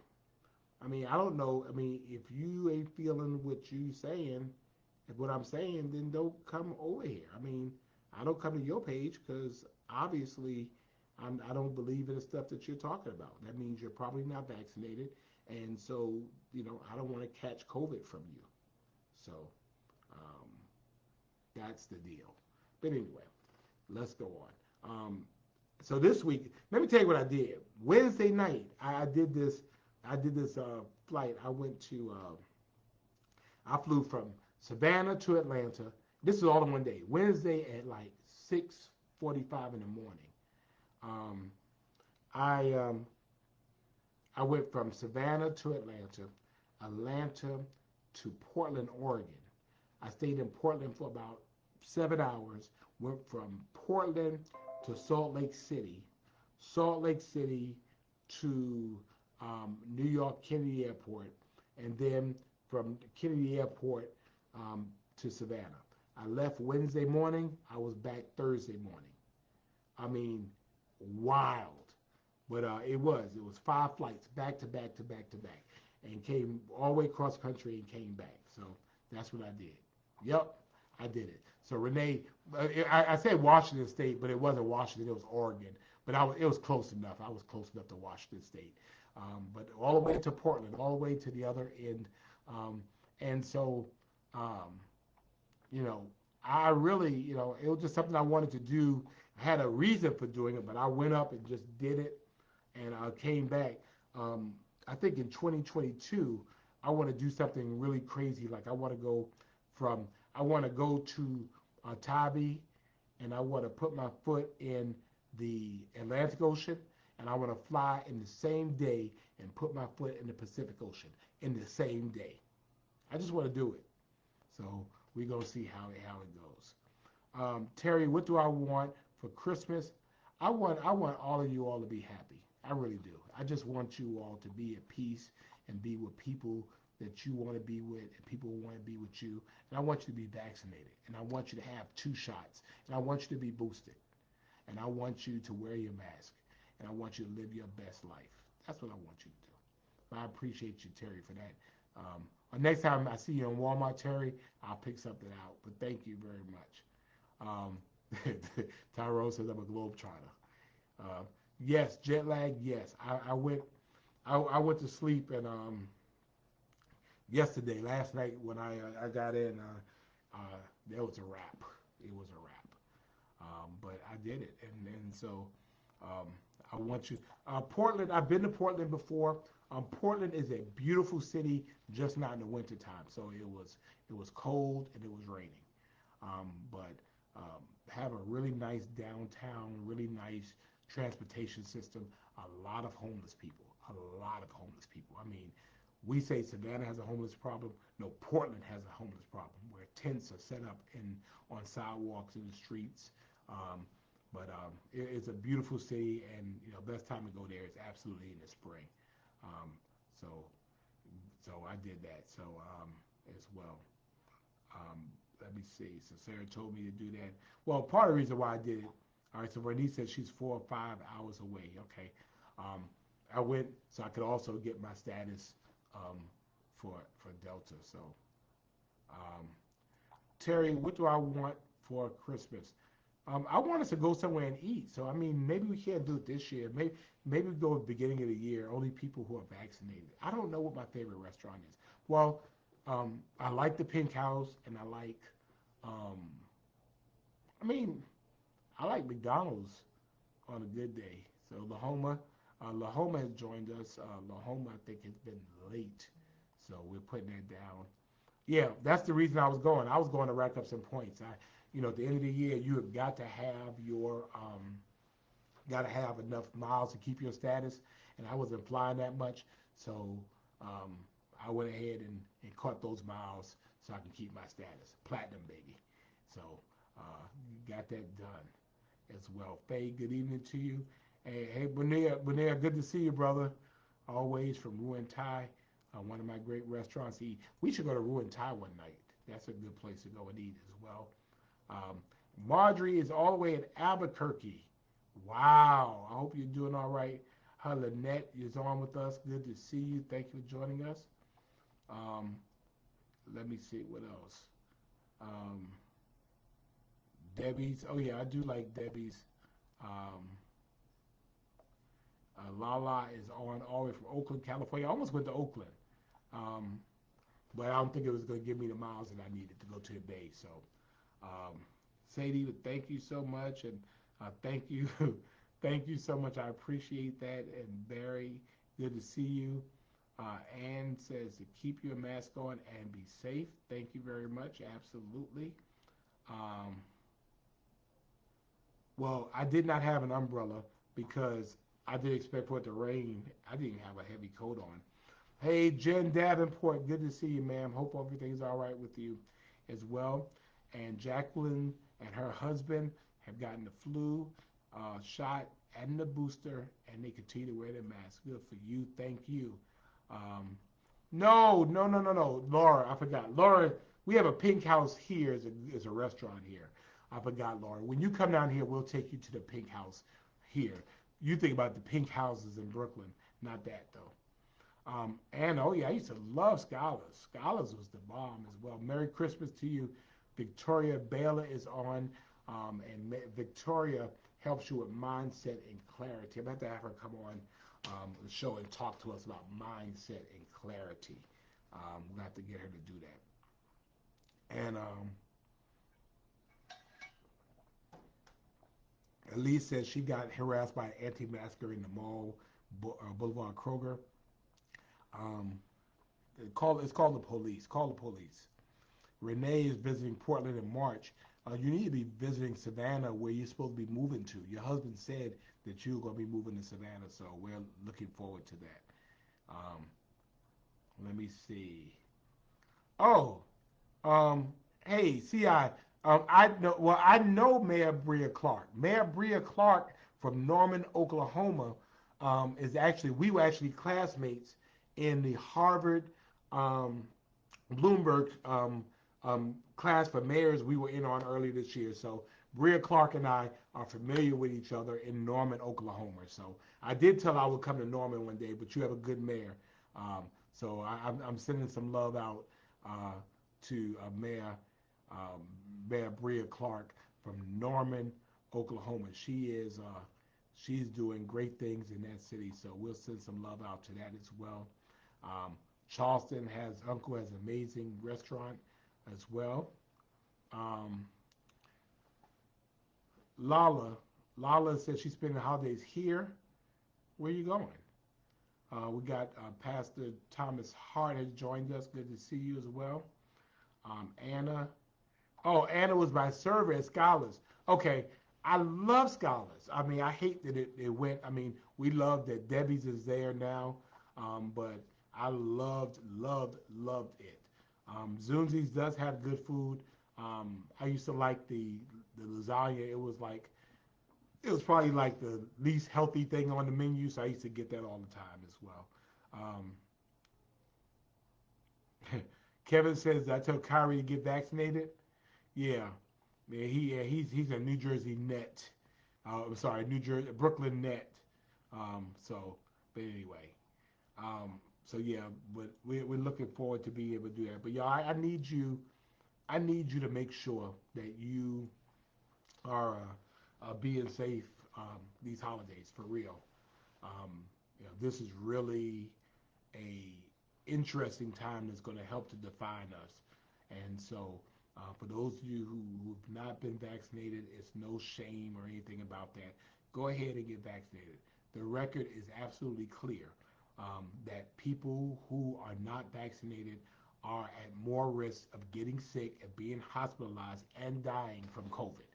I mean, I don't know. I mean, if you ain't feeling what you saying, if what I'm saying, then don't come over here. I mean, I don't come to your page because obviously I don't believe in the stuff that you're talking about. That means you're probably not vaccinated. And so, I don't want to catch COVID from you. So um, that's the deal. But anyway, let's go on. So this week, let me tell you what I did. Wednesday night, I did this. I did this flight. I flew from Savannah to Atlanta. This is all in one day. Wednesday at like 6:45 in the morning. Um, I I went from Savannah to Atlanta, Atlanta to Portland, Oregon. I stayed in Portland for about 7 hours. Went from Portland to Salt Lake City, Salt Lake City to New York Kennedy Airport, and then from Kennedy Airport to Savannah. I left Wednesday morning. I was back Thursday morning. I mean, wild. But it was 5 flights back to back to back to back, and came all the way across country and came back. So that's what I did. Yep, I did it. So Renee, I said Washington State, but it wasn't Washington. It was Oregon. But it was close enough. I was close enough to Washington State. But all the way to Portland, all the way to the other end. And so, um, you know, I really, it was just something I wanted to do. I had a reason for doing it, but I went up and just did it, and I came back. Um, I think in 2022, I want to do something really crazy. Like from, I want to go to Tabi, and I want to put my foot in the Atlantic Ocean, and I want to fly in the same day and put my foot in the Pacific Ocean in the same day. I just want to do it. So we're going to see how it goes. Terry, what do I want for Christmas? I want all of you all to be happy. I really do. I just want you all to be at peace and be with people that you want to be with, and people want to be with you. And I want you to be vaccinated, and I want you to have 2 shots, and I want you to be boosted, and I want you to wear your mask, and I want you to live your best life. That's what I want you to do. But I appreciate you, Terry, for that. Next time I see you in Walmart, Terry, I'll pick something out. But thank you very much. Um, Tyrone says I'm a globetrotter. Uh, yes, jet lag. Yes, I went. I went to sleep and yesterday, last night when I got in, there was a wrap. It was a wrap. But I did it, and so um, I want you. Portland. I've been to Portland before. Portland is a beautiful city, just not in the wintertime. So it was cold and it was raining. But have a really nice downtown, really nice transportation system. A lot of homeless people. A lot of homeless people. I mean, we say Savannah has a homeless problem. No, Portland has a homeless problem where tents are set up in on sidewalks in the streets. Um, it's a beautiful city, and best time to go there is absolutely in the spring. Um, so so I did that. So as well. Um, Let me see. So Sarah told me to do that. Well, part of the reason why I did it. All right. So Bernice said she's 4 or 5 hours away. Okay. Um, I went so I could also get my status um, for Delta. So um, Terry, what do I want for Christmas? I want us to go somewhere and eat. So I mean, maybe we can't do it this year. Maybe we go at the beginning of the year. Only people who are vaccinated. I don't know what my favorite restaurant is. Well, I like the Pink House, and um, I mean, I like McDonald's on a good day. So Lahoma has joined us. Lahoma, I think, has been late, so we're putting that down. Yeah, that's the reason I was going. I was going to rack up some points. At the end of the year, you have got to have enough miles to keep your status, and I wasn't flying that much, so um, I went ahead and caught those miles so I can keep my status, platinum baby. So got that done as well. Faye, good evening to you. Hey, Bonilla, good to see you, brother. Always from Ruin Thai, one of my great restaurants to eat. We should go to Ruin Thai one night. That's a good place to go and eat as well. Um, Marjorie is all the way in Albuquerque. Wow. I hope you're doing all right. Lynette is on with us. Good to see you. Thank you for joining us. Um, Let me see what else. Um, Debbie's. Oh yeah, I do like Debbie's. Um, Lala is on all the way from Oakland, California. I almost went to Oakland, um, but I don't think it was going to give me the miles that I needed to go to the Bay. So, um, Sadie, thank you so much, and thank you, thank you so much. I appreciate that. And Barry, good to see you. Ann says to keep your mask on and be safe. Thank you very much. Absolutely. Um, well, I did not have an umbrella because I did expect for it to rain. I didn't have a heavy coat on. Hey, Jen Davenport, good to see you, ma'am. Hope everything's all right with you as well. And Jacqueline and her husband have gotten the flu shot and the booster, and they continue to wear their mask. Good for you. Thank you. Um, no, no, no, no, no. Laura, I forgot. Laura, we have a Pink House here as a restaurant here. I forgot, Laura. When you come down here, we'll take you to the Pink House here. You think about the Pink Houses in Brooklyn, not that though. And oh yeah, I used to love Scholars. Scholars was the bomb as well. Merry Christmas to you. Victoria Baylor is on, and Victoria helps you with mindset and clarity. I'm about to have her come on the show and talk to us about mindset and clarity. We'll have to get her to do that. And Elise says she got harassed by an anti-masker in the mall, Boulevard Kroger. Um, it's called the police. Call the police. Renee is visiting Portland in March. You need to be visiting Savannah, where you're supposed to be moving to. Your husband said that you're going to be moving to Savannah, so we're looking forward to that. Um, Let me see. Oh, um, hey, CI. I know. Well, I know Mayor Bria Clark. Mayor Bria Clark from Norman, Oklahoma, is actually we were actually classmates in the Harvard um, Bloomberg class for mayors we were in on earlier this year. So Bria Clark and I are familiar with each other in Norman, Oklahoma. So I did tell her I would come to Norman one day, but you have a good mayor. So I'm sending some love out uh, to um, Mayor Bria Clark from Norman, Oklahoma. She's doing great things in that city. So we'll send some love out to that as well. Um, Charleston Uncle has an amazing restaurant as well. Um, Lala, Lala says she's spending the holidays here. Where are you going? We got Pastor Thomas Hart has joined us. Good to see you as well. Anna. Oh, Anna was my server at Scholars. Okay, I love Scholars. I mean, I hate that it went. I mean, we love that Debbie's is there now, but I loved it. Zunzi's does have good food. I used to like the lasagna. It was probably like the least healthy thing on the menu, so I used to get that all the time as well. Um, Kevin says, I told Kyrie to get vaccinated. Yeah, he's a New Jersey net. I'm sorry, New Jersey Brooklyn net. So, but anyway, so yeah, but we're looking forward to being able to do that. But yeah, I need you to make sure that you are being safe these holidays for real. Um, this is really a interesting time that's going to help to define us. And so, for those of you who have not been vaccinated, it's no shame or anything about that. Go ahead and get vaccinated. The record is absolutely clear that people who are not vaccinated are at more risk of getting sick, of being hospitalized, and dying from COVID.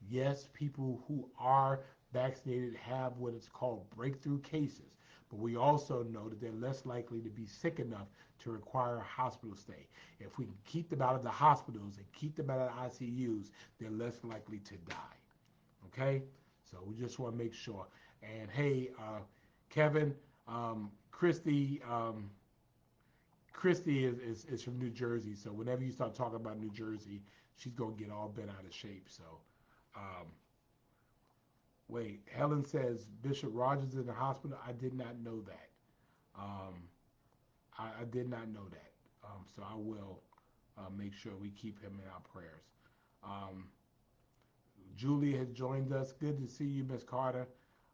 Yes, people who are vaccinated have what is called breakthrough cases, but we also know that they're less likely to be sick enough to require a hospital stay. If we can keep them out of the hospitals and keep them out of the ICUs, they're less likely to die. Okay? So we just want to make sure. And hey, Kevin, Christy, Christy is from New Jersey, so whenever you start talking about New Jersey, she's gonna get all bent out of shape. So, um, wait, Helen says Bishop Rogers is in the hospital. I did not know that. Um, I did not know that. So I will make sure we keep him in our prayers. Um, Julie has joined us. Good to see you, Miss Carter.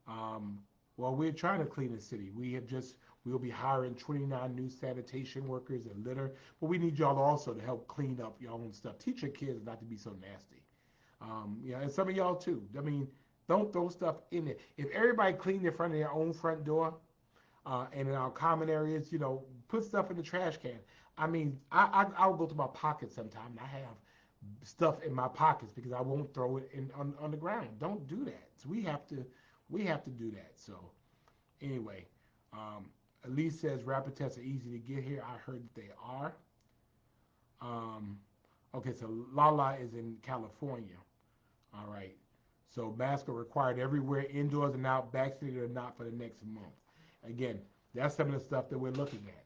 Um, well, we're trying to clean the city. We'll be hiring 29 new sanitation workers and litter, but we need y'all also to help clean up your own stuff. Teach your kids not to be so nasty. And some of y'all too. I mean, don't throw stuff in there. If everybody cleaned in front of their own front door, and in our common areas, put stuff in the trash can. I mean, I'll go to my pockets sometime and I have stuff in my pockets because I won't throw it on the ground. Don't do that. So we have to do that. So anyway, um, Elise says rapid tests are easy to get here. I heard that they are. Um, okay, so Lala is in California. All right. So masks are required everywhere, indoors and out, vaccinated or not, for the next month. Again, that's some of the stuff that we're looking at.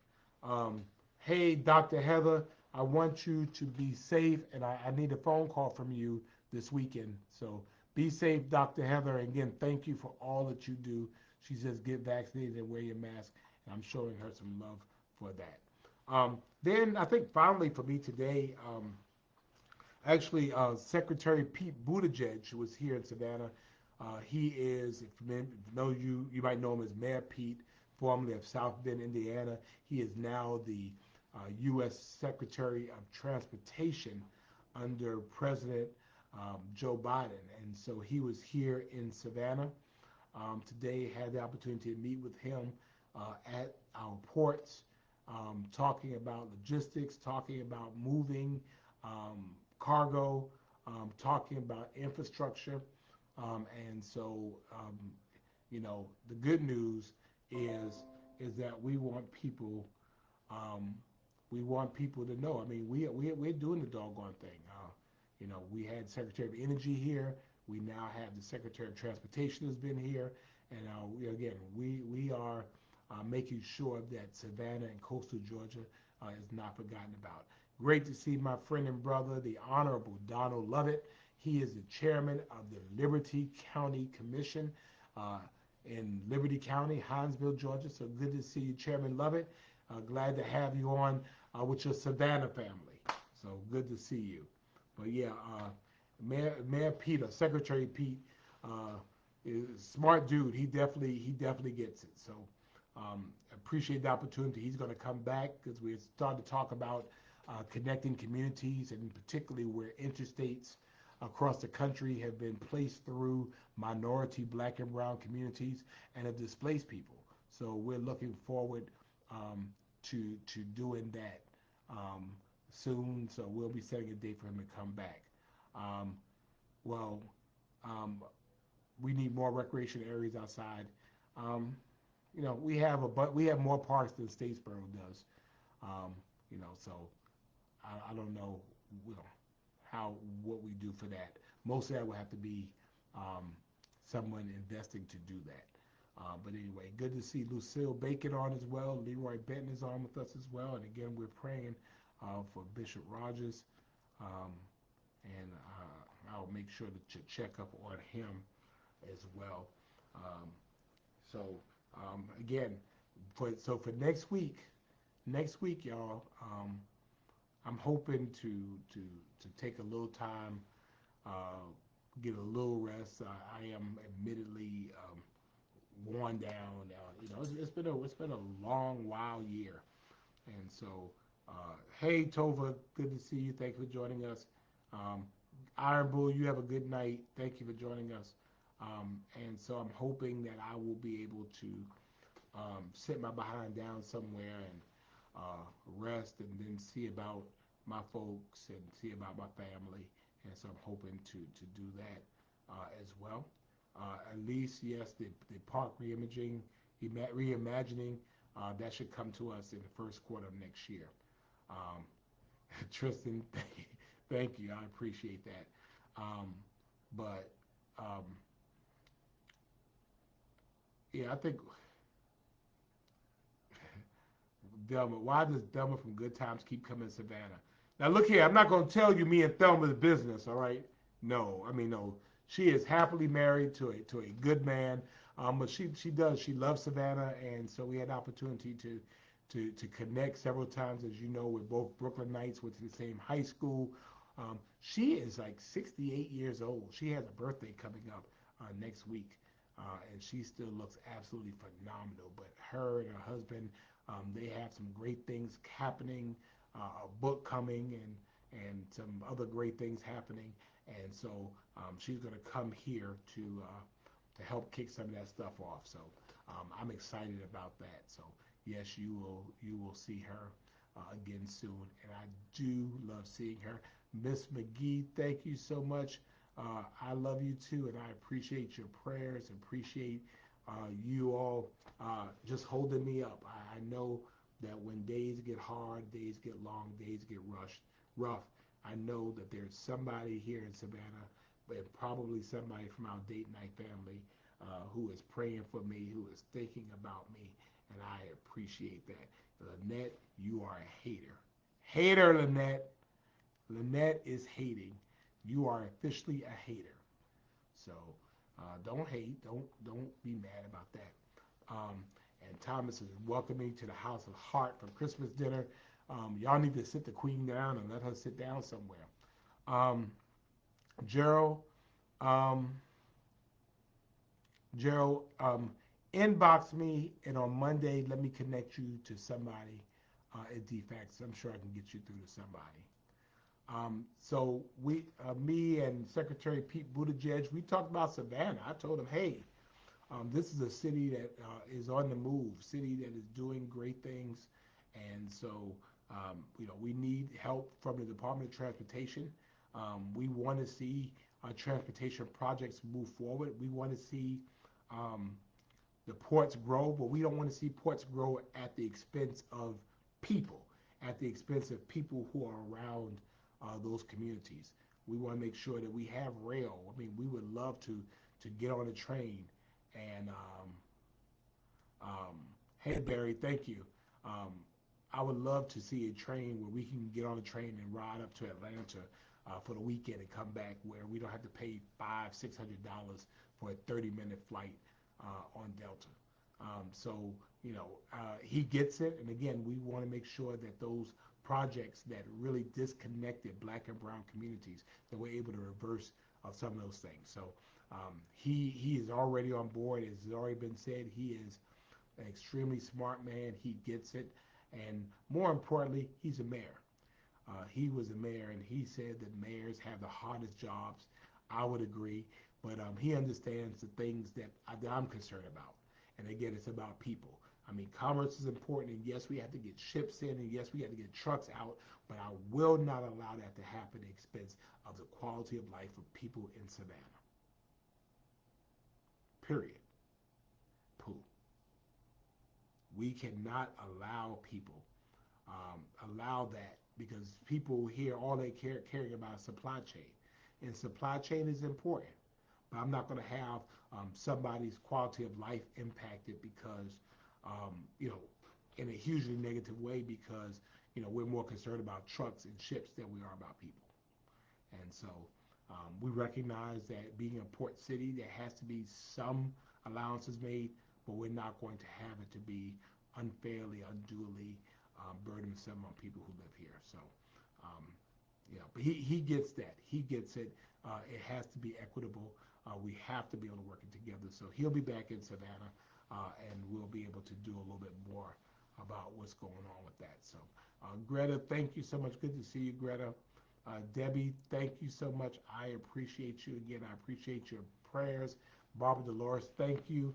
Hey, Dr. Heather, I want you to be safe, and I need a phone call from you this weekend. So be safe, Dr. Heather. And again, thank you for all that you do. She says get vaccinated and wear your mask, and I'm showing her some love for that. Then I think finally for me today, actually, Secretary Pete Buttigieg was here in Savannah. He is, if you know you might know him as Mayor Pete, formerly of South Bend, Indiana. He is now the U.S. Secretary of Transportation under President Joe Biden. And so he was here in Savannah today, had the opportunity to meet with him at our ports, talking about logistics, talking about moving cargo, talking about infrastructure. And so, the good news is that um, we want people to know. I mean, we're doing the doggone thing. We had Secretary of Energy here. We now have the Secretary of Transportation has been here, and we are making sure that Savannah and coastal Georgia is not forgotten about. Great to see my friend and brother, the Honorable Donald Lovett. He is the chairman of the Liberty County Commission in Liberty County, Hinesville, Georgia. So good to see you, Chairman Lovett. Glad to have you on with your Savannah family. So good to see you. But yeah, Mayor Peter, Secretary Pete, is a smart dude. He definitely gets it. So appreciate the opportunity. He's going to come back because we're starting to talk about connecting communities, and particularly where interstates across the country have been placed through minority black and brown communities and have displaced people. So we're looking forward to doing that um, soon. So we'll be setting a date for him to come back. Um, well, um, we need more recreation areas outside. Um, we have more parks than Statesboro does. Um, so I don't know, you know how what we do for that. Most of that will have to be um, someone investing to do that. But anyway, good to see Lucille Bacon on as well. Leroy Benton is on with us as well. And again, we're praying for Bishop Rogers. Um, and I'll make sure to check up on him as well. Um, so again, for next week, y'all, I'm hoping to take a little time, uh, get a little rest. I am admittedly worn down. It's been a long, wild year, and so hey Tova, good to see you. Thank you for joining us. Um, Iron Bull, you have a good night. Thank you for joining us. And so I'm hoping that I will be able to sit my behind down somewhere and rest and then see about my folks and see about my family. And so I'm hoping to do that as well. At least, yes, the park reimagining, that should come to us in the first quarter of next year. Um, Tristan, thank you. I appreciate that. But um, yeah, I think Thelma. Why does Thelma from Good Times keep coming to Savannah? Now look here, I'm not going to tell you me and Thelma's business, all right? No, I mean no. She is happily married to a good man, but she loves Savannah, and so we had opportunity to connect several times. As you know, we're both Brooklyn Knights, went to the same high school. She is like 68 years old. She has a birthday coming up next week, and she still looks absolutely phenomenal. But her and her husband, they have some great things happening, a book coming, and some other great things happening. And so she's going to come here to help kick some of that stuff off. So I'm excited about that. So yes, you will see her again soon, and I do love seeing her. Miss McGee, thank you so much. I love you too, and I appreciate your prayers. Appreciate you all just holding me up. I know that when days get hard, days get long, days get rough. I know that there's somebody here in Savannah, but probably somebody from our date night family who is praying for me, who is thinking about me, and I appreciate that. Lynette, you are a hater. Hater, Lynette. Lynette is hating. You are officially a hater. So don't hate. Don't be mad about that. Um, and Thomas is welcoming to the House of Heart for Christmas dinner. Y'all need to sit the queen down and let her sit down somewhere. Um, Gerald, um, Gerald, inbox me, and on Monday, let me connect you to somebody at DFAX. I'm sure I can get you through to somebody. So me and Secretary Pete Buttigieg, we talked about Savannah. I told him, hey, this is a city that is on the move, city that is doing great things, and so we need help from the Department of Transportation. We want to see transportation projects move forward. We want to see um, the ports grow, but we don't want to see ports grow at the expense of people, at the expense of people who are around those communities. We want to make sure that we have rail. I mean, we would love to get on a train and hey Barry, thank you. Um, I would love to see a train where we can get on a train and ride up to Atlanta for the weekend and come back, where we don't have to pay $500-600 for a 30-minute flight on Delta. So he gets it, and again, we want to make sure that those projects that really disconnected Black and Brown communities, that we're able to reverse some of those things. So he is already on board. As has already been said, he is an extremely smart man. He gets it, and more importantly, he's a mayor. He was a mayor, and he said that mayors have the hardest jobs. I would agree, but he understands the things that I'm concerned about. And again, it's about people. I mean, commerce is important, and yes, we have to get ships in, and yes, we have to get trucks out, but I will not allow that to happen at the expense of the quality of life of people in Savannah. Period. Pooh. We cannot allow people, allow that, because people here, all they caring about is supply chain. And supply chain is important. But I'm not going to have somebody's quality of life impacted because, you know, in a hugely negative way because, you know, we're more concerned about trucks and ships than we are about people. And so we recognize that being a port city, there has to be some allowances made, but we're not going to have it to be unfairly, unduly burdensome on people who live here. So, yeah, but he gets that. He gets it. It has to be equitable. We have to be able to work it together. So he'll be back in Savannah, and we'll be able to do a little bit more about what's going on with that. So, Greta, thank you so much. Good to see you, Greta. Debbie, thank you so much. I appreciate you again. I appreciate your prayers. Barbara Dolores, thank you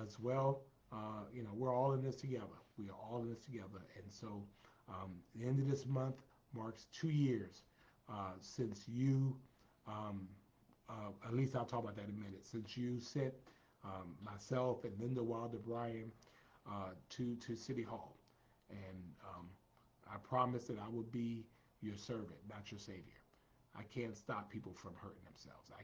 as well. You know, we're all in this together. We are all in this together. And so the end of this month marks 2 years since you, at least I'll talk about that in a minute, since you sent myself and Linda Wilder Bryan to City Hall. And I promised that I would be your servant, not your savior. I can't stop people from hurting themselves. I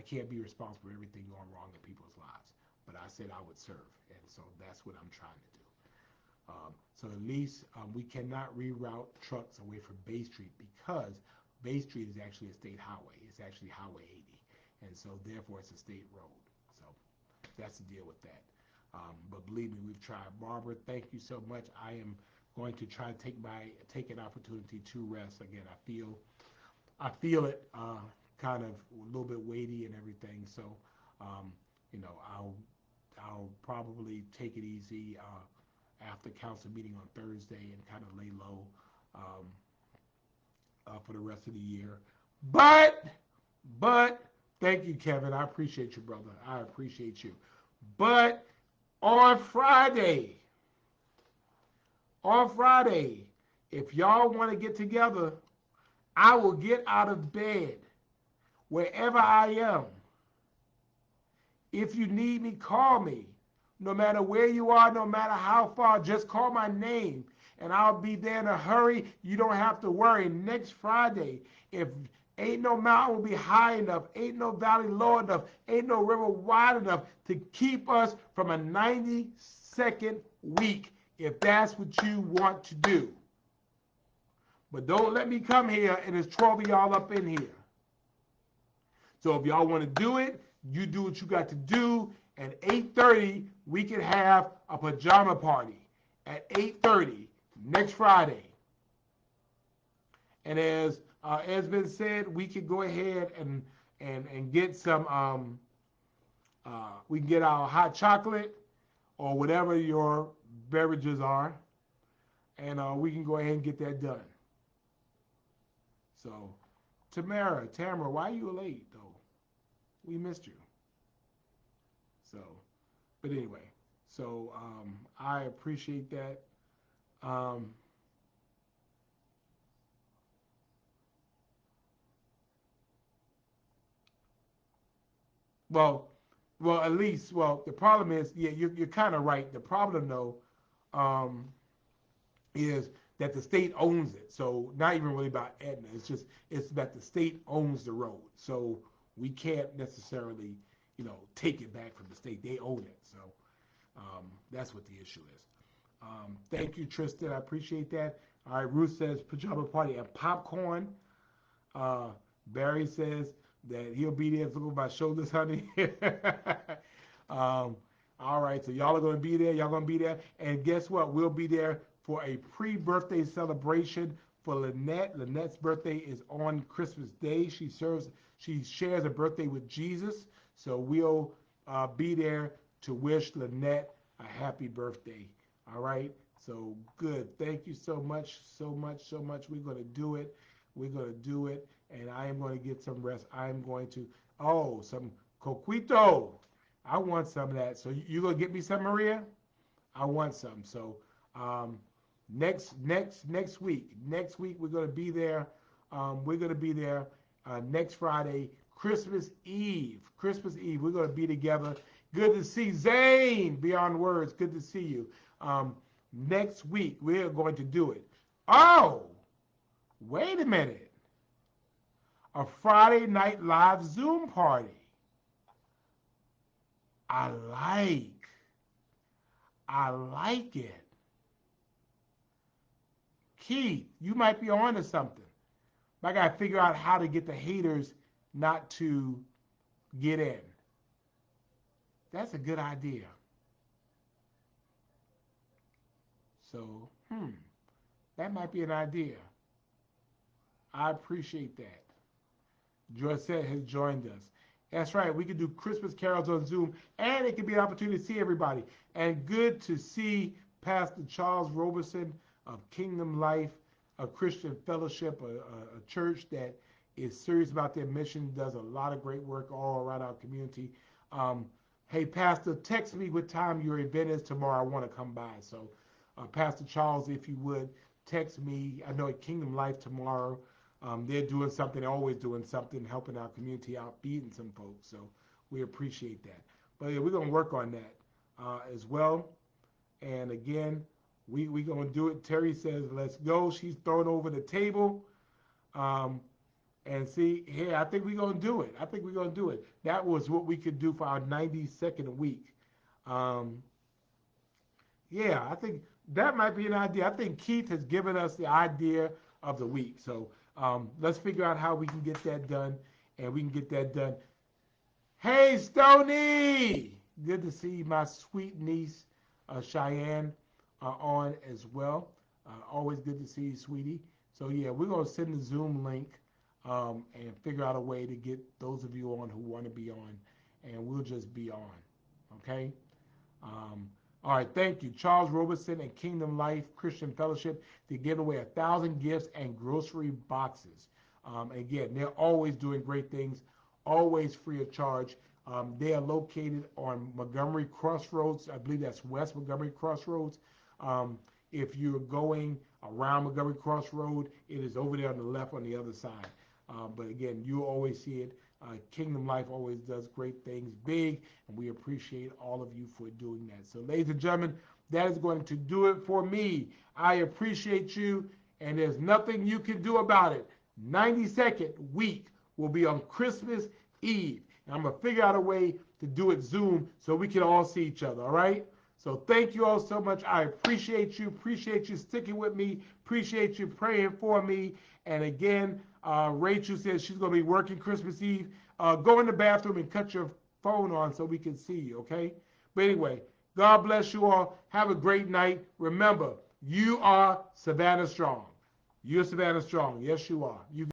can't be responsible for everything going wrong in people's lives. But I said I would serve, and so that's what I'm trying to do. So at least we cannot reroute trucks away from Bay Street because Bay Street is actually a state highway. It's actually Highway 80, and so therefore it's a state road. So that's the deal with that. But believe me, we've tried. Barbara, thank you so much. I am going to try to take an opportunity to rest. Again, I feel it kind of a little bit weighty and everything. So, you know, I'll probably take it easy after council meeting on Thursday and kind of lay low for the rest of the year. But thank you, Kevin. I appreciate you, brother. I appreciate you. But on Friday, if y'all want to get together, I will get out of bed wherever I am. If you need me, call me. No matter where you are, no matter how far, just call my name and I'll be there in a hurry. You don't have to worry. Next Friday, if ain't no mountain will be high enough, ain't no valley low enough, ain't no river wide enough to keep us from a 90-second week, if that's what you want to do. But don't let me come here and there's 12 of y'all up in here. So if y'all want to do it, you do what you got to do. At 8:30, we can have a pajama party. At 8:30 next Friday. And as has been said, we can go ahead and get some. We can get our hot chocolate or whatever your beverages are, and we can go ahead and get that done. So, Tamara, why are you late though? We missed you. So, but anyway, so I appreciate that. Well, at least, the problem is, yeah, you're kind of right. The problem though is that the state owns it. So not even really about Aetna. It's that the state owns the road. So we can't necessarily, take it back from the state. They own it. So that's what the issue is. Thank you, Tristan. I appreciate that. All right, Ruth says pajama party and popcorn. Barry says that he'll be there to look over my shoulders, honey. All right, so y'all are going to be there. Y'all going to be there. And guess what? We'll be there for a pre-birthday celebration for Lynette. Lynette's birthday is on Christmas Day. She shares a birthday with Jesus. So we'll be there to wish Lynette a happy birthday. All right. So good. Thank you so much, so much, so much. We're going to do it. We're going to do it. And I am going to get some rest. I'm going to, oh, some coquito. I want some of that. So you going to get me some, Maria? I want some. So um, next week we're going to be there. We're going to be there next Friday, Christmas Eve. Christmas Eve. We're going to be together. Good to see Zane. Beyond words. Good to see you. Next week we're going to do it. Oh, wait a minute. A Friday night live Zoom party. I like. I like it. Keith, you might be on to something. I got to figure out how to get the haters not to get in. That's a good idea. So, that might be an idea. I appreciate that. Joycette has joined us. That's right. We can do Christmas carols on Zoom, and it can be an opportunity to see everybody. And good to see Pastor Charles Roberson of Kingdom Life, a Christian fellowship, a church that is serious about their mission, does a lot of great work all around our community. Hey, Pastor, text me what time your event is tomorrow. I want to come by. So, Pastor Charles, if you would, text me. I know at Kingdom Life tomorrow, they're doing something, they're always doing something, helping our community out, feeding some folks. So we appreciate that. But yeah, we're going to work on that as well. And again, we're going to do it. Terry says, let's go. She's thrown over the table. And see, here, I think we're going to do it. I think we're going to do it. That was what we could do for our 92nd week. Yeah, I think that might be an idea. I think Keith has given us the idea of the week. So let's figure out how we can get that done, and we can get that done. Hey, Stony! Good to see my sweet niece, Cheyenne, on as well. Always good to see you, sweetie. So, yeah, we're going to send the Zoom link and figure out a way to get those of you on who want to be on, and we'll just be on, okay? All right, thank you. Charles Roberson and Kingdom Life Christian Fellowship to give away 1,000 gifts and grocery boxes. Again, they're always doing great things, always free of charge. They are located on Montgomery Crossroads. I believe that's West Montgomery Crossroads. If you're going around Montgomery Crossroad, it is over there on the left on the other side. But again, you always see it. Kingdom Life always does great things big, and we appreciate all of you for doing that. So, ladies and gentlemen, that is going to do it for me. I appreciate you, and there's nothing you can do about it. 92nd week will be on Christmas Eve. And I'm going to figure out a way to do it Zoom so we can all see each other, all right? So thank you all so much. I appreciate you sticking with me, appreciate you praying for me. And again, Rachel says she's going to be working Christmas Eve. Go in the bathroom and cut your phone on so we can see you, okay? But anyway, God bless you all. Have a great night. Remember, you are Savannah Strong. You're Savannah Strong. Yes, you are. You